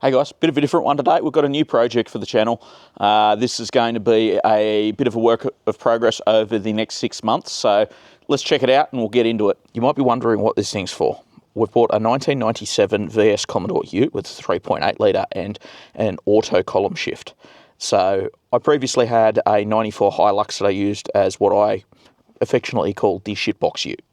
Hey guys, bit of a different one today. We've got a new project for the channel. This is going to be a bit of a work of progress over the next 6 months. So let's check it out and we'll get into it. You might be wondering what this thing's for. We've bought a 1997 VS Commodore Ute with 3.8 litre and an auto column shift. So I previously had a 94 Hilux that I used as what I affectionately called the shitbox Ute.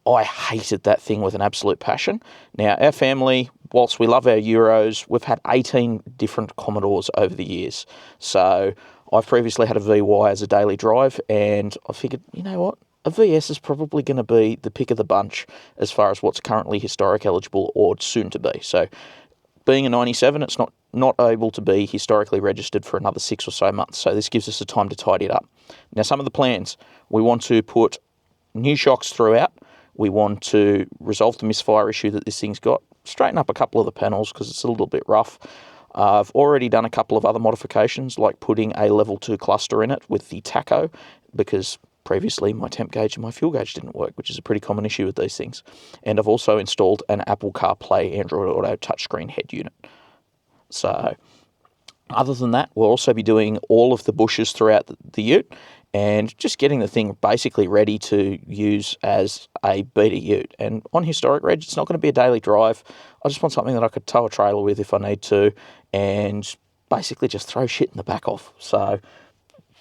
I hated that thing with an absolute passion. Now, our family, whilst we love our Euros, we've had 18 different Commodores over the years. So I've previously had a VY as a daily drive, and I figured, you know what, a VS is probably going to be the pick of the bunch as far as what's currently historic eligible or soon to be. So being a 97, it's not able to be historically registered for another 6 or so months. So this gives us the time to tidy it up. Now, some of the plans, we want to put new shocks throughout. We want to resolve the misfire issue that this thing's got, straighten up a couple of the panels because it's a little bit rough. I've already done a couple of other modifications, like putting a level 2 cluster in it with the tacho, because previously my temp gauge and my fuel gauge didn't work, which is a pretty common issue with these things. And I've also installed an Apple CarPlay Android Auto touchscreen head unit. So other than that, we'll also be doing all of the bushes throughout the Ute and just getting the thing basically ready to use as a beta Ute. And on historic reg, it's not going to be a daily drive. I just want something that I could tow a trailer with if I need to and basically just throw shit in the back of. So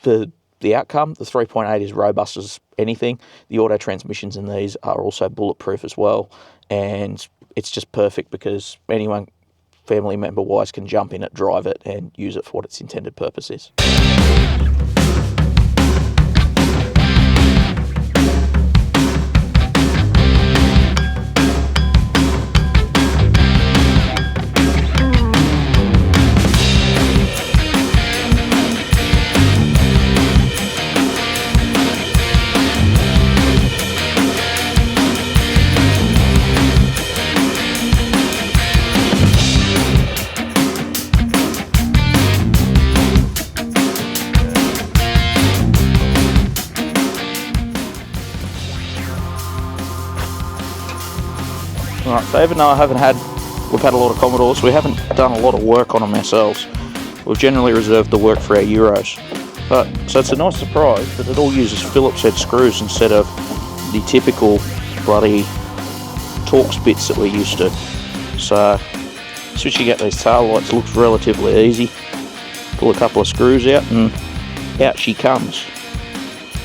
the outcome, the 3.8 is robust as anything. The auto transmissions in these are also bulletproof as well. And it's just perfect because anyone family member-wise can jump in it, drive it, and use it for what its intended purpose is. Alright, so even though we've had a lot of Commodores, we haven't done a lot of work on them ourselves. We've generally reserved the work for our Euros. So it's a nice surprise that it all uses Phillips head screws instead of the typical bloody Torx bits that we're used to. So switching out these tail lights looks relatively easy. Pull a couple of screws out and out she comes.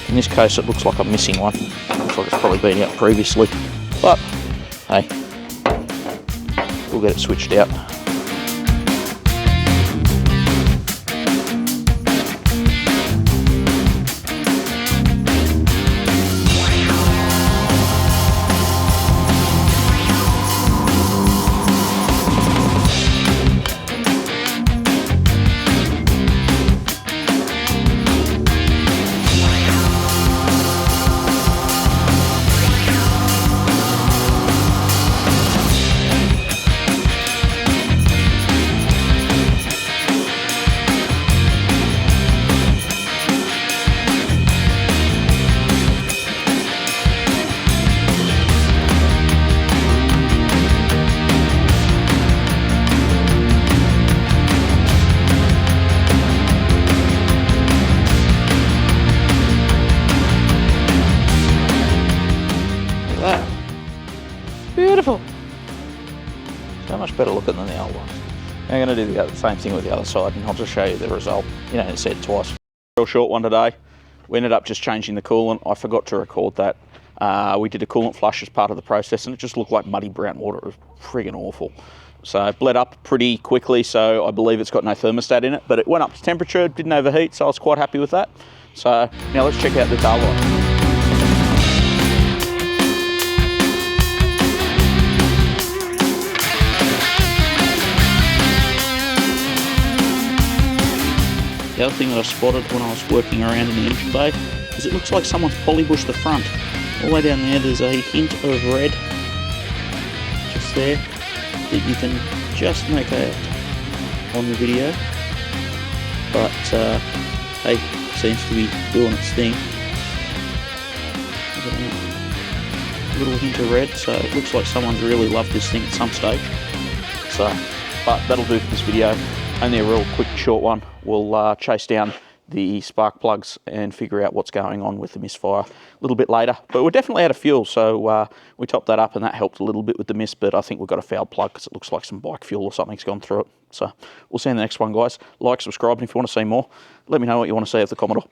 In this case it looks like I'm missing one. Looks like it's probably been out previously. But hey, we'll get it switched out. Beautiful. So much better looking than the old one. I'm going to do the same thing with the other side and I'll just show you the result. You know, it's said twice. Real short one today. We ended up just changing the coolant. I forgot to record that. We did a coolant flush as part of the process and it just looked like muddy brown water. It was friggin' awful. So it bled up pretty quickly, so I believe it's got no thermostat in it, but it went up to temperature, didn't overheat, so I was quite happy with that. So now let's check out the tail light. The other thing that I spotted when I was working around in the engine bay is it looks like someone's polybushed the front. All the way down there's a hint of red just there that you can just make out on the video. But hey, seems to be doing its thing. A little hint of red, so it looks like someone's really loved this thing at some stage. So But that'll do for this video. Only a real quick short one. We'll chase down the spark plugs and figure out what's going on with the misfire a little bit later. But we're definitely out of fuel, so we topped that up and that helped a little bit with the mist, but I think we've got a foul plug because it looks like some bike fuel or something's gone through it. So we'll see you in the next one, guys. Like, subscribe, and if you want to see more, let me know what you want to see of the Commodore.